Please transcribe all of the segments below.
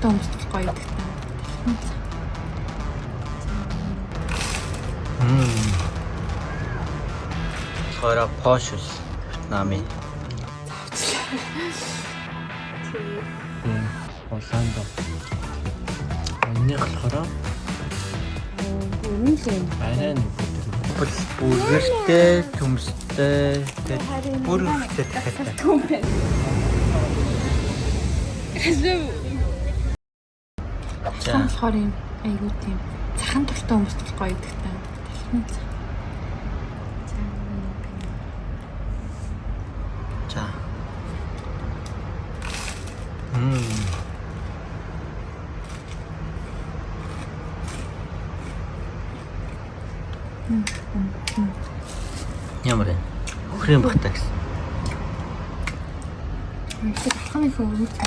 тустай хүмүүст гоё гэдэг та. Хора Porsche Vietnamын. Улаанд. Энийг болохоор арай нэг бүргэртэй, төмстэй, бүргэртэй дахиад. Цахан болохоор юм айгуу тийм цахан тустай хүмүүст гоё гэдэг та. За. Ямар вэ? Хөрийн багтаа гэсэн. Тэр ахны фон та.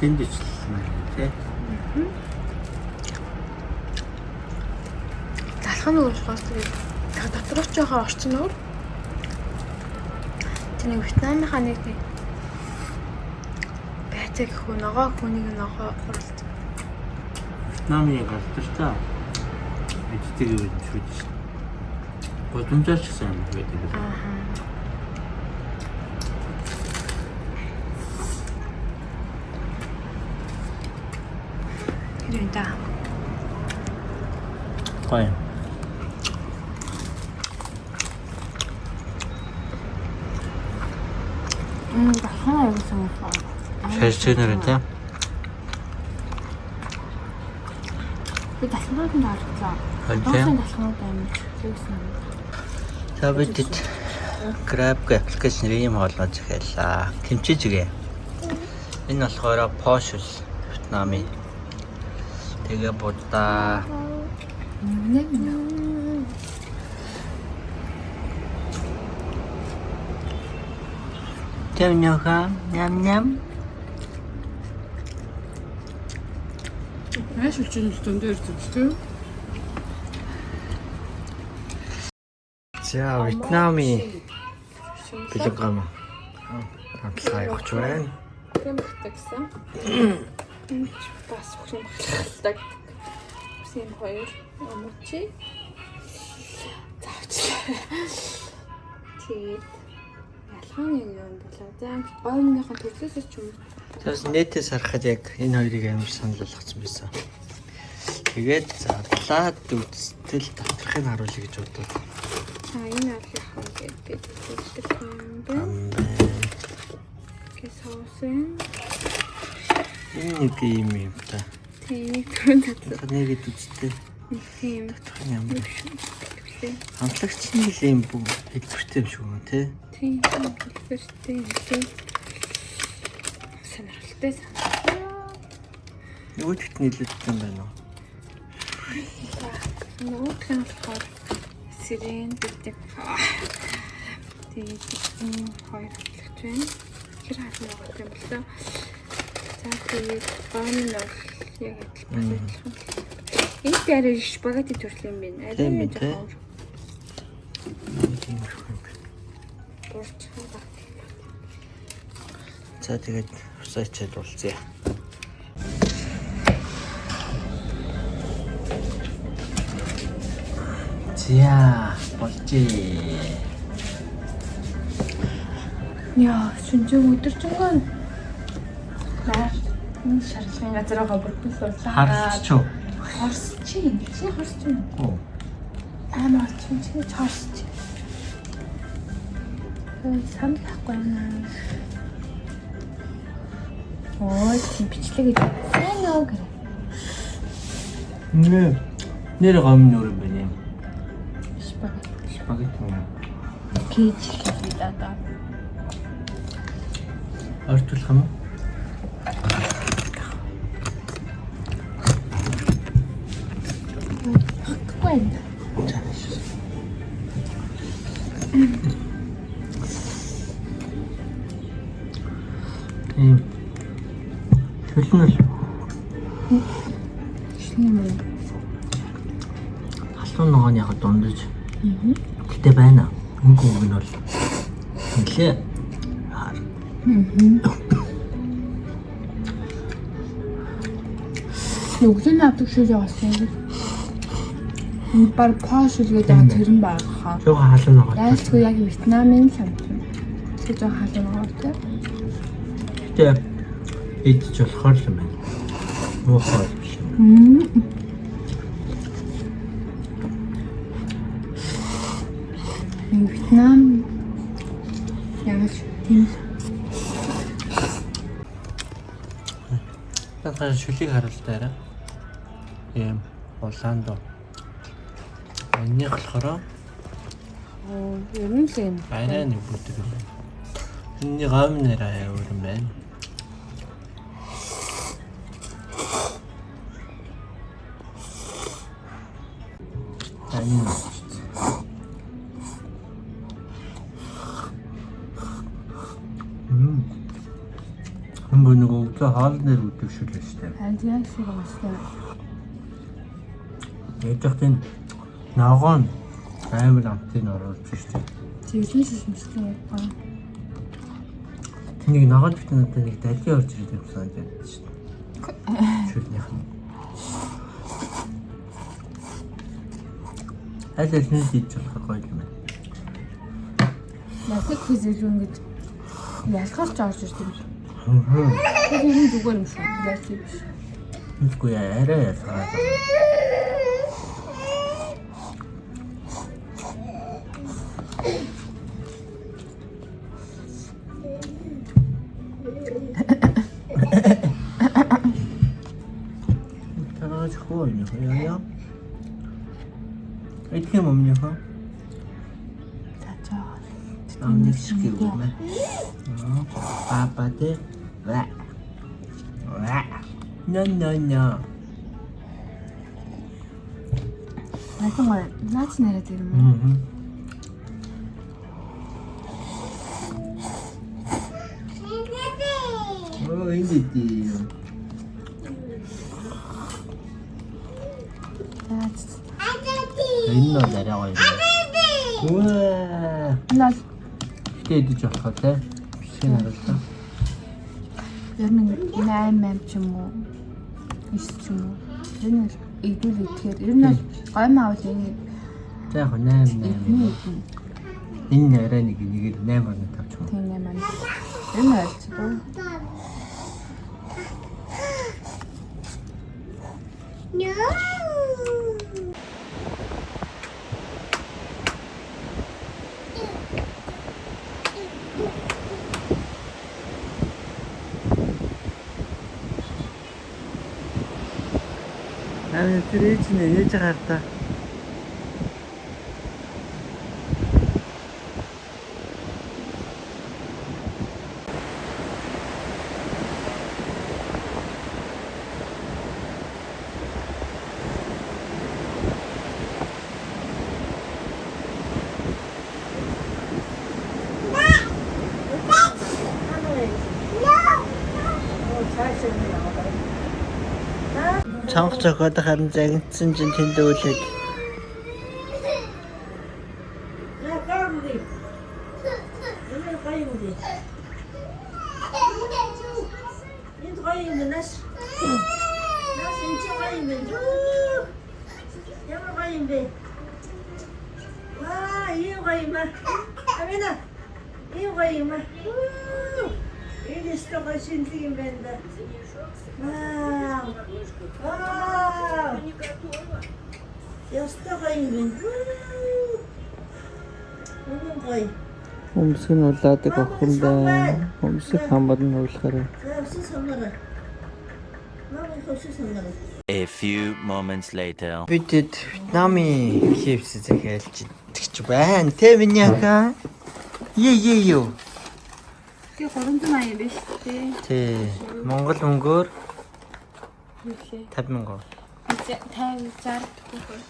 Сэндвичлсэн тий. Талхан уушгаас тэгээд доторч жоохон орчин өөр. Тэр нэг Вьетнамынхаа нэг байцаа гэхүү ногоо хүнийг ногоо уралд. Вьетнамын галтартаа эддэг юм шүү дээ. Гудамжаач гэсэн юм байдаг. Да. Гоё. Дахиад явсан юм. Шашинэр тий. Би дахиад нь орлоо. Доосын дахиад амиж хийсэн. За бид Grab аппликейшн ийм олгож захиалаа. Тэмчиж гээ. Энэ болохоор Porsche Vietnamын. Тэгээ будаа. Тэмнёха ням. Маш үлчэн дээр зүгтээ. За Вьетнамын бэлгам хамтлаа явах ч байна. Крем багтагсан. Бас хөрөм багтдаг. Үсэн хоёр амучи. Завчлаа. Тэгээд ялгааны юм болоо. За гоймныхан төрлөөс ч юм. Тэгээс нэтээс харахад яг энэ хоёрыг амар санал болгоцсон байсан. Тэгээд задлаад үстэл доторхыг харуулъя гэж боддог. Энэ алхах гэдэг юм байна. Гэс хоосон. Энэ нэг юм та. Тийм түрүүнд нэгэд үстэй. тийм Доторх юм биш. Хамтлагч нь л юм бүү хэлбэртэй юм шүү гоо тий. Тийм хэлбэртэй тийм. Сонирхолтой санаа. Нөгөө төт нийлүүлдэг юм байна уу? Нөгөө тхэн болохоор сирен гэдэг. Тэгээд энэ хоёр хамтлагч байна. Тэр хаалт байгаа юм болоо. За тэгээд гомн нь бол яг адилхан. Энэ дээр спагетти төрөл юм байна. Арай жоохон. За тэгээд усаачаад уулзъя. За болжээ. Яа, шинжээг өдөржингөө энэ шаардлагын газараа бүрдүүл боллоо. Харсч юу? Хорсч юм. Чи хорсч юм. Оо. Амар чи хорсч. Санд тахгүй юм. Ой, чи бичлэг гэж сайн нөө гэр. Нэр гомн өөр юм байна. Спагетти юм. Кич хийлээ да. Ортуулах юм уу? Гwen. Төлнөл. Шинэ юм. Халуун ногоон яг дундаж. Гэтэ байна. Өнгө өнгө нь бол нэлээ. Нүглийн авдаг шиг явасан. Энэ бар пош үлгээд байгаа тэр нь байгаа. Жохоо халуун ногоон. Яалтгүй яг Вьетнамын самт. Тэр жоо халуун ногоон. Гэтэ идэж болохоор юм байна. Муухай биш. Вьетнам яаж тийм Надад шүлийг харуултаарай. Ийм улаан доо. Энийг болохоор ер нь л юм. арай нэг бүдэг юм. Энийг гам нэрээ өөр юм байна. Хэмбэ нэг өглөө хоол нэр үдэг шүлээ штэ. Альяа шиг байна. Ээж ахын ногоон амар амтын оруулж штэ. Тэглэн шишмэстэй байна. Тэнийг ногоон битэн надад нэг далийн орж ирээд юм санаж байна штэ. Шүлнийх нь. Аль аль нь хийж болох гоё юм байна. Насыг хийзэл ингэж ялгарч орж ирдэг юм. Тэр юм зүгээр юм шүү. Яаж тийм биш. Үгүй арай ялгараад байна. Тараач хөө яа. Эдгээр юм яа. Цаачаа. Амнис шиг юм байна. Папа де. Ва. No. Натан наач нараад ирэн юм. Индий. Энэ нь арай гоё юм. Уаа. Наад Тэдэж болох тий. Шинэ харуултаа. ер нь 8 ч юм уу 9 ч юм уу энэ идүүл идэхээр ер нь гой маавал энэ За яг 8. Энэ арай нэг 8 тавч юм. тийм 8 энэ ойлц дөө Амин тэр ээж нэ ээж гартаа. Чанга цохоод харин загнацсан чинь тэндүүлээд. Өмсгөн улаадаг охин байна. Өмсөх хамбад нь уулахаарай. A few moments later. Бидэд Вьетнамын KFC захиалж идэж байна. Тэ миний ака. Юу. тий 380 биш тий Тий. Монгол мөнгөөр үлээ 50,000. 50 60 төгрөг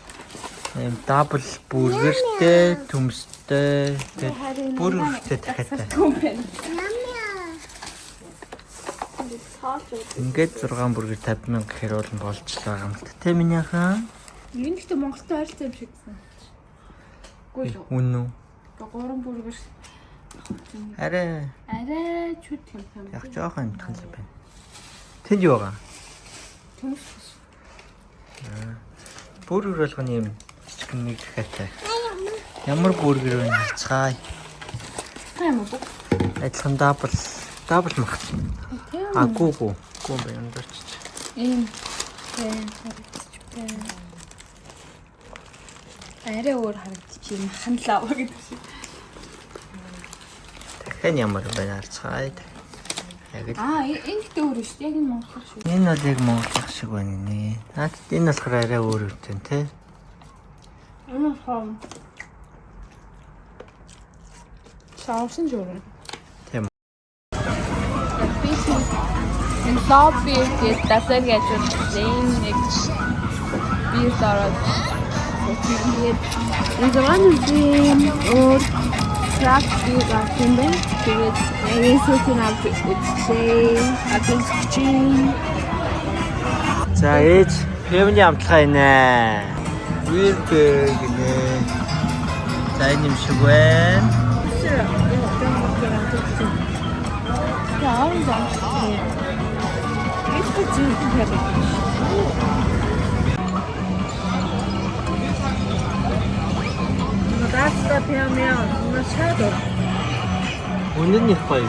Эм дабл бургертэй, төмстэй, бүр ихтэй дахиатай. юм байна Ингээд 6 бүргээр 50,000 гэхээр бол болчихлоо юм л та. Тэ миний хаан. Энэ ихтэй Монголтой ойртой юм шиг гэсэн. Үгүй л. Үнэн үү? 3 бүргээр Арай чүт юм. яг жоох амтхан л байна. Тэнд юу байгаа? Төмс. Бүргэр болгоны юм жижиг нэг дахиатай. Ямар бүргэр вэ хацгаая. Тайм уу? Адилхан дабл мах. Гүү байна дөрч. Ийм харагдчих байна. Арай өөр харагдчих юм ханлаа гэдэг шиг. Хэн ямар байна хацгаая. Яг л. Энэ ихтэй өөр шүү дээ. Яг энэ монголох шүү. Энэ бол яг монголох шиг байна нэ. Наад энэ болохоор арай өөр үтэн те. Энэ хам. Шаавсан жураа. Тийм. Энэ лобби гэдэг дасаг гэж үздэн нэг бир дараад тэгээд энэ зургийн өөр практик гатын бэ. Тэгээд энэ сүүтийн авч үзсэн. Атэлчийн. За ээж певний амтлага инэ. Вирбэ гинэ. За энэ юм шиг байна. Яа, зам. ಎಷ್ಟು ಜೀವಿ ಹೇಳಬೇಕು. Надаа пиамиа насаад. Үнэн их гоё.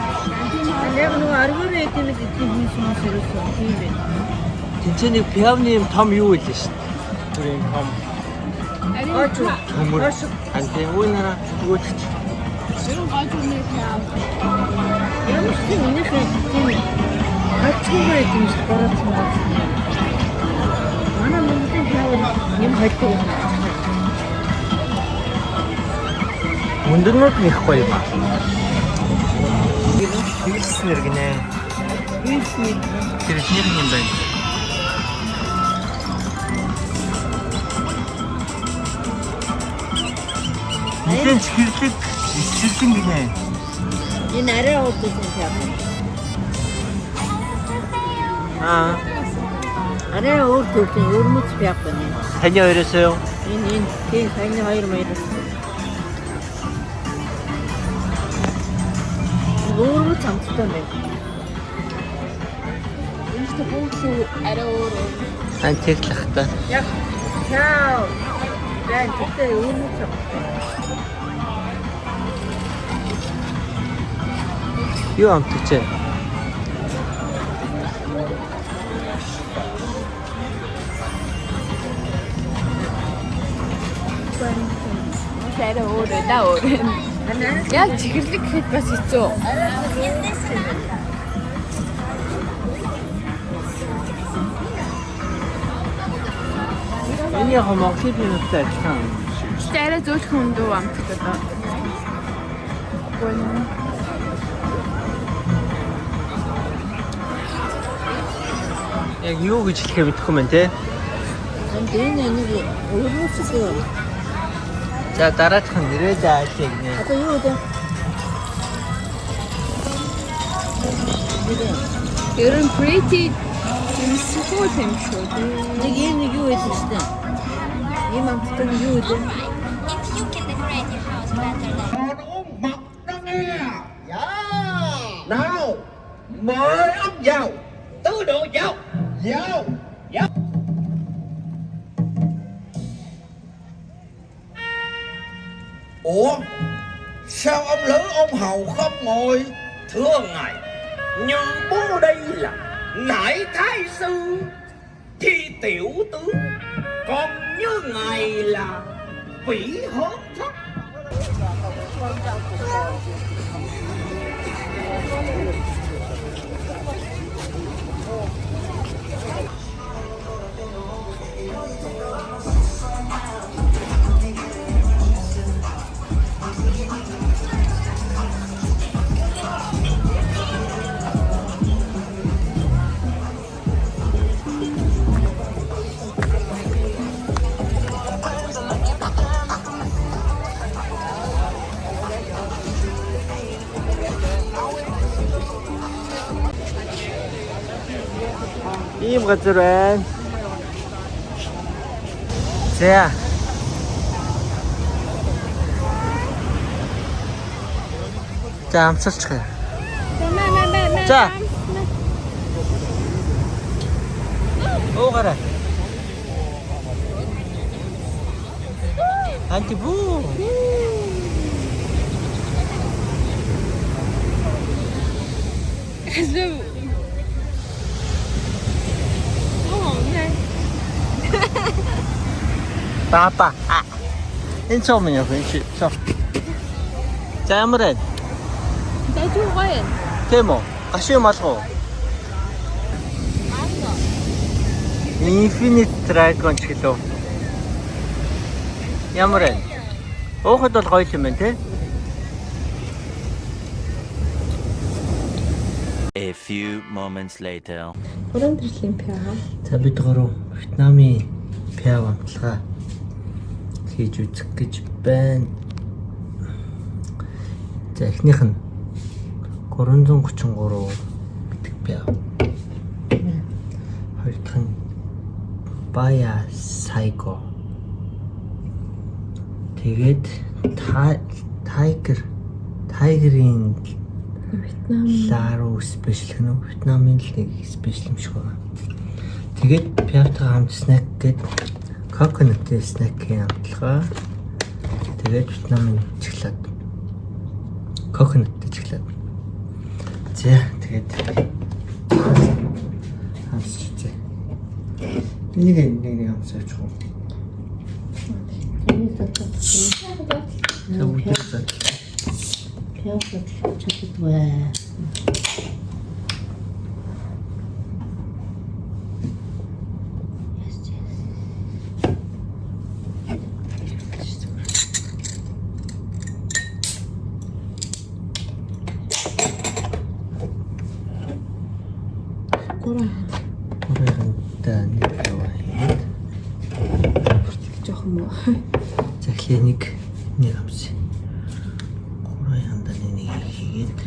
Яг нөгөө аргуурын эдэмэд эдийн хийсэн юм тийм байна. Тэнцэний пиавны юм том юу вэ шүү дээ. Тэр юм том. Төмөр. Антэй уйнараа өгөөч. Зэрэг гажууны пиав. Ямар ч юм энийхээ тийм хачгүй юм шиг гараад байна. Манай Монголын пиав юм хайдаг юм. Мөндөд их гоё ба. Хэлснэр гинэ. Хэлснэр. Тэр юм байна. Нэгэн хэрлэг эсрэлэн гинэ. Энэ арай уудаг юм пиав. Арай өөр төрлийн өрмөц пиав байна. Таны хоёроос юу? Энэ тийм таны хоёр маяраас. Өрмөц амттай байна. Энэstä puuttuu арай өөр. Антиглах та. Яг чао. Яг тэгтээ өрмөц амттай. Юу амтч вэ? Арай өөр даа өөр. Яг чихэрлэг гэхэд бас хэцүү. Энэ яг Монголын пиноттай адилхан. Арай зөөлхөн өндөө амттай даа. Гүн. Яг юу гэж хэлэхээ мэдэхгүй мэн те. Энэ нэг өрмөц шүү. За дараачих нь нэрээ заашиг нэ. Одоо юу вэ? Ер нь pretty simple юм шүү. Нэг юм юу вэ гэжтэй. Ийм амттай юу вэ? If you can decorate your house better than Mọc đó nghe. Dạ. Nào. Mời ông vào. Tứ đồ vào. Vào. Vào. Ủa? Sao ông Lữ ông Hầu không ngồi? Thưa ngài, như bố đây là nải thái sư thì tiểu tướng, còn như ngài là vĩ hớn thất. Ийм газар байна. За. За амсалчих. За. Уугараа. Антибу. Папа. Энэ цом юм энэ чи. За ямар вэ? Дэжүү гоё. Тийм үү? Гашуун малгуу. Infinite Dragon ч гэлөө. Ямар вэ? Уухад бол гоё юм байна те. A few moments later. Гурван төрлийн пиа. За бид гурав Вьетнамын пиа амталгаа хийж үзэх гэж байна. За эхнийх нь 333 гэдэг пиа. Хоёр дахь нь Baya Saigo. Тэгээд Tiger-ийн Вьетнам Лару спешиал гэнэ. Вьетнамын л нэг спешиал юм шиг байна. Тэгээд пиавтайгаа хамт снэк гээд coconut снэкийн амталгаа. Тэгээд Вьетнамын чоклад. Coconut чоклад. За тэгээд хамсчихъя. Нэг хамсаач гоо. За үдээ. Пиавсад чаддгүй. Гурвантай нэг яваа. жоохон муу. За эхлээ нэг хамсаа. Гурван нэг хийгээд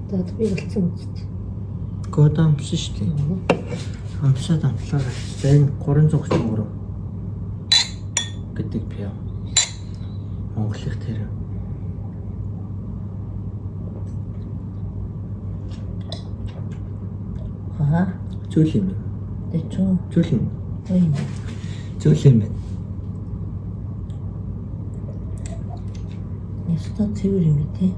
За би болцсон үст. код амсан шүү дээ. Амсаад амтлаа. За энэ 333 гэдэг пиа. Монголын тэр. Зүйл юм. Зүйл юм. Зүйл юм. Ястаа цэвэр юм тий.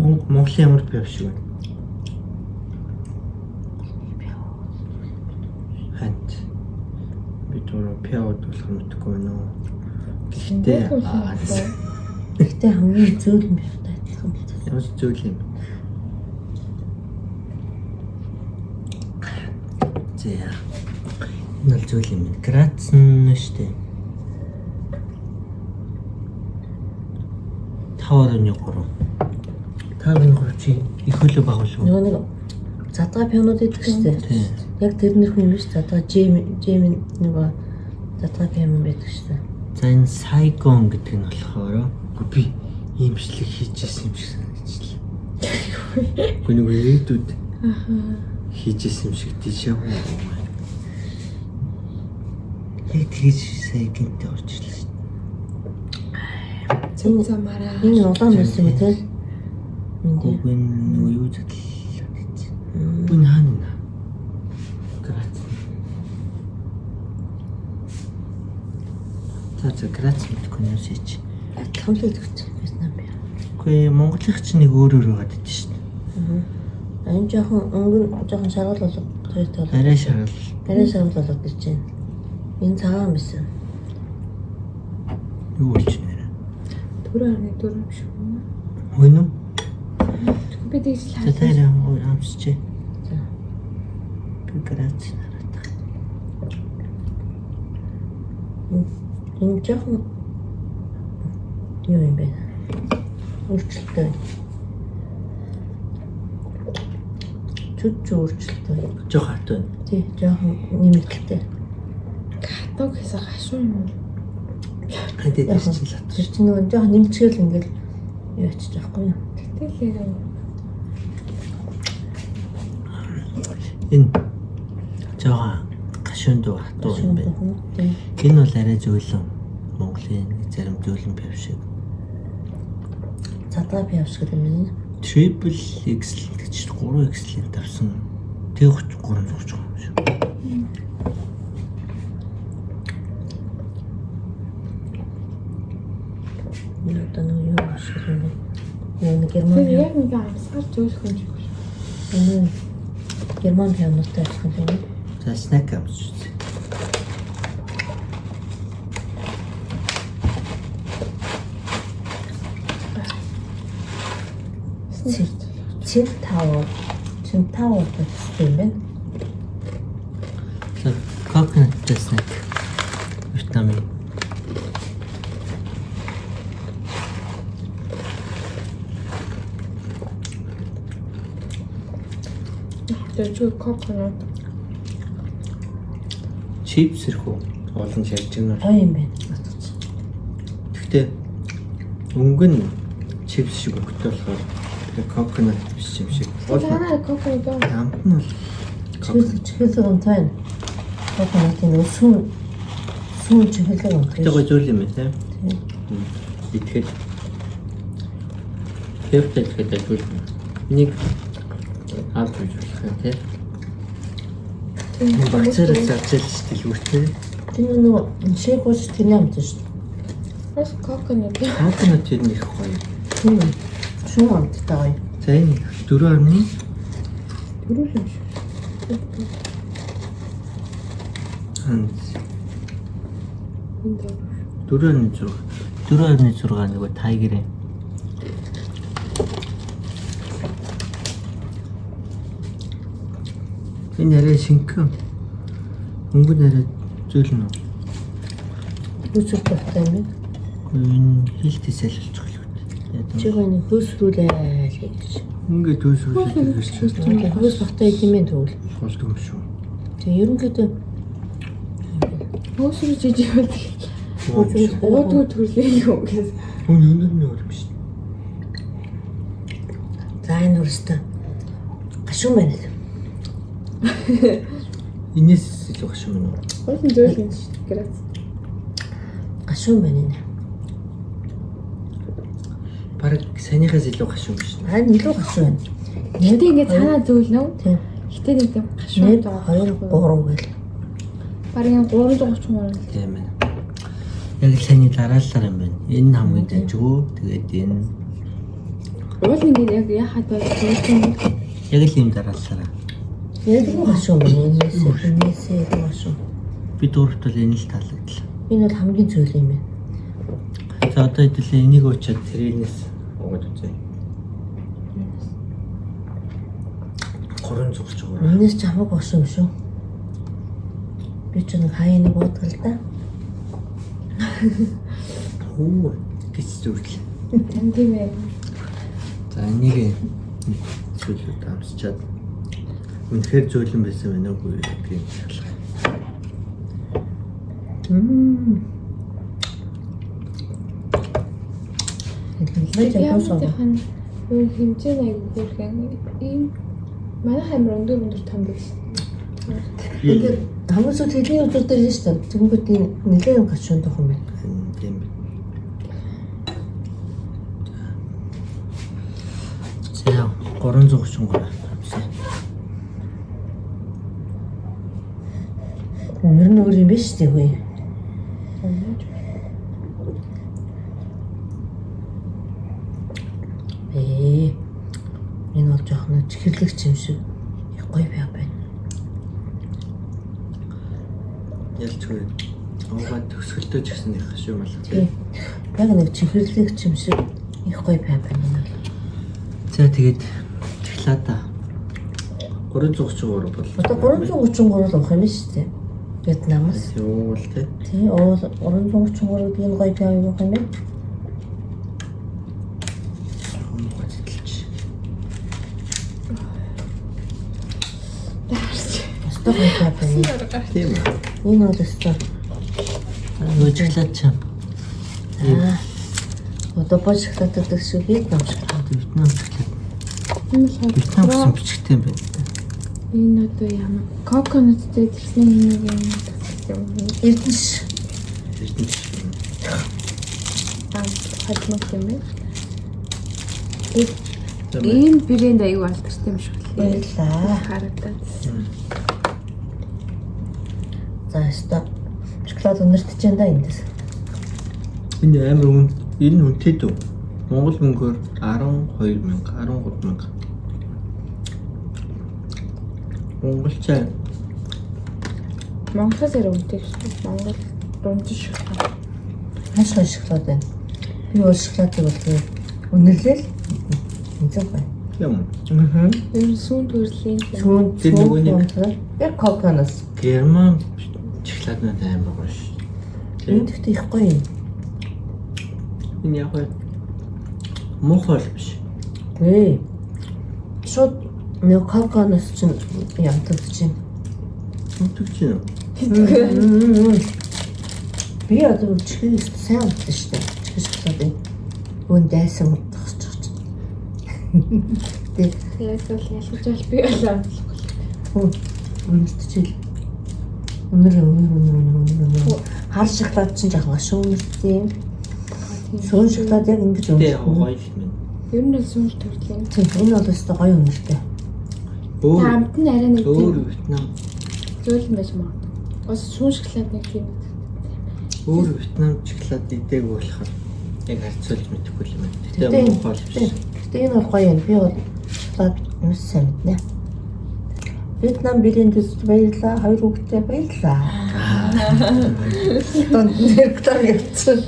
Монголын ямар пиа шиг байна. Хант. Бид өөрөө пиауд болох мэдгүй байна уу? Гэхдээ хамгийн зөөл юм байна адилхан байна. Ямар зүйл юм. За. Энэ л зүйл юм. Грацн шүү дээ. 5.3. 5.3 чи их хөлөө багуулсан. Нөгөө нэг задгаа пианод идэх штэ. Яг тэрнэр хүн биш задгаа джем нөгөө задгаа пиан байдаг штэ. За энэ Сайгон гэдэг нь болохоор би ийм бичлэг хийжсэн юм шиг санагчлаа. Гүн нэг ирээдүйд хийжсэн юм шиг тийш юм. Яг тийш Сайгонтэй орж ирлээ шүү дээ. Зам замаараа. Энэ улаан байсан юм тий. Гүн юу задлаа гэж. Гүн хаана? Грац. За грац мэдгүй юм шийч. Хамлаг өгч Вьетнам пиа. Үгүй монголынх чинь нэг өөр байгаад байдаг шүү дээ. Энэ жоохон шаргал болоод тойртой болоод. Арай шаргал. Арай шаргал болоод ирж байна. Энэ цагаан байсан. Юу болж нэрэ? 4.4 юм шиг байна. Хөөе нү? Би тэгж л За таараа амсчээ. За. Би грац нараад. Энэ жоохон юу юм бэ? Өөрчлөлттэй. Зүд өөрчлөлтөө. Жоо хатуу. Тий, жоохон нэмэгдэлтэй. Хатаг гэсэн гашуу юм. Хэдий Тэр дэвчил хат. чинь нөгөө жоохон нэмчгэл ингээл яачих жоохгүй юу? Тэгэл Энэ жоо гашуунд хатуу юм байна. Тий. Энэ бол арай зөөлөн Монголын зарим зөөлөн пив шиг. Цадгаа пив шиг юм байна. Triple excellent гэж 3 excellent авсан. Тэг 330 юм шиг. Энэ одоо нөгөө юу шиг юм бэ? Нэг тэр герман яг нэг амсгаар зөөлөх юм шиг байна. энэ герман пивнуудтай адилхан юм. За snack авч. Центавр гэсэн юм байна. За coconut snack. Витамин. Тэр чиг coconut. Чипс ирхүү. Олон шалж гэнэ. Гоё юм байна. Гэхдээ өнгө нь чипс шиг өгдөг болохоор тэр coconut биш юм шиг. Танаа coconut Амт нь бол Чихэлэг онтой. Coconut-ийн сүүн чихэлэг онтой. тэгэж зүйл юм байна тийм. Итгэл. Хэвтэй тэгээд зүйл. Нэг авч үзэх юм тийм. Багцаар зарчил стилүүртэй. Тэр нөгөө шейк ууч тэрний амт шүү дээ. бас coconut. Coconut нь их гоё. Тийм. Шүүн амттай гоё. За энэ 4.1 Дөрөв юм шиг. ханд Энд 4.6 нөгөө тайгерын энэ арай шинхэн өнгө нэрээ зөөлнө. Үүсвэр тавтай юм байна. Энэ хилтээ салилчих л үү. Чи гоё нэг хөөсрүүлээ гэж. Ингээ дөөсрүүлээд гэж Хөөс багтай юм байна тэгвэл. болдог юм шүү. Тэгээ ерөнхийдөө Хөөсрөө жижиг байдаг. Уудгүй төрлөө юу гэсэн. Өнөөдөр нь өөр юм шүү. за энэ өөртөө гашуун байна. Инээс илүү гашуун байна уу? Гол нь зөөл юм шүү. Грац. Гашуун байна энэ. Бараг санийхаас илүү гашуун биш. Харин илүү гашуун байна. Гэтэ ингээ цаанаа зөөлнө. Тийм. Гэтэ нэг юм гашуу. 1 2 3 гэл. Барин 330 мөр. Тийм ээ. Яг саний дараалал юм байна. Энэ хамгийн дайжгүй. Тэгээд энэ Уул ингээ яг яхад байж зөөлсөн. яг л юм дараалалаа. Яг л гашуун байна. Энэсээ гашуун. Би дөрөвт бол энэ л таалагдлаа. Энэ бол хамгийн зөөл юм байна. За одоо хэдүүлээ энийг уучаад тэрээс угаад үзье. 360. Энэс ч хамаагүй гашуун шүү. Би ч нэг хаяа нэг уудгал да. Хөө гэж зүрлээ. Тийм ээ. За энийг зүйлүүд амсчаад үнэхээр зөөлөн байсан байна уу гэдгийг шалгах. Ягтайхан юу хэмжээ аяг бүрхэн ийм манай хамар өндөр том байсан. Тэгээд хамгийн сүүлд хэдийн өдөр дээр нь шүү дээ. Тэнгүүд энэ нэлээд гашуун дох юм байна. Тийм. За 333 авсан. Өөр нь өөр юм биш үү хөөе. Энэ бол жоохон чихэрлэгч юм шиг. Их гоё байна. Ялчгүй. Уугаад төсгөлтөө ч гэсэн их шүү мал. Тийм. Яг нэг чихэрлэгч юм шиг их гоё байна. За тэгээд шоколада 333 бол. Одоо 333 л авах юм шүү дээ. Вьетнамаас. Юу л те. Тийм, 333 энэ гоё пиав юу юм бэ? Өстой гоё байна. Тийм үү. Энэ бол өстой. Шоколад чам. Одоо бож шоколад гэдэг шиг Вьетнам шоколад. Вьетнам шоколад. Энэ Вьетнам гэсэн бичгтэй юм байна. энэ одоо ямар коконоттэй тэрсэн нэг юм юм. Эрдэнэш. Эрдэнэш. Хадмаг юм байна. Ийм брэнд аягүй алдартай юм шиг л Баярлаа. харагдаад. За өстой. Шоколад өнөртөж байна да эндээс. Энэ амар энэ үнэтэй дүү. Монгол мөнгөөр 12,000, 13,000. Монголчаа Монголоос яруу үнэтэй шүү. Монгол дундаж шоколад. Маш гоё шоколад байна. Би бол шоколадыг бол өнөрлөл. Эцэг гоё. юм. Ер нь сүүн төрлийн Сүүн Тэр нөгөө нэг яг коконоос. Герман шоколаднууд амар гоё ш. Энэ дэхтэй их гоё юм. Энэ яг гоё мохол биш. Эй. Шууд нэг коконоос чинь ямтагдаж байна. Зүтгэж юм. Би одоо чихээ сайн удаа штэ. Чихээ шоколадыг өн дайсан удахч чаж. Тэг яг л ялгаж бол би болоо. өнөртчихэл. Өнөр. Хар шоколад чинь жоохон ашиг өнөртсөн. Сүүн шоколад яг ингэж Тэ өнөртсөн. гоё юм. Ер нь л сүүн төрлийн. Тийм энэ бол өстой гоё өнөртэй. Өөр Амт нь арай нэг өөр тийм Вьетнам. зөөл юм байж магадгүй. Бас сүүн шоколад нэг тийм. Өөр Вьетнам шоколад идэг болохоор яг харьцуулж мэдэхгүй юм байна. Гэтэ Тэ мохол биш. энэ бол гоё юм. Би бол шоколад маш сайн мэднэ. Вьетнам брэндээс баярлаа. Хоёр хүүхэдтэй баярлаа. Тон нэрхтэр явцсан.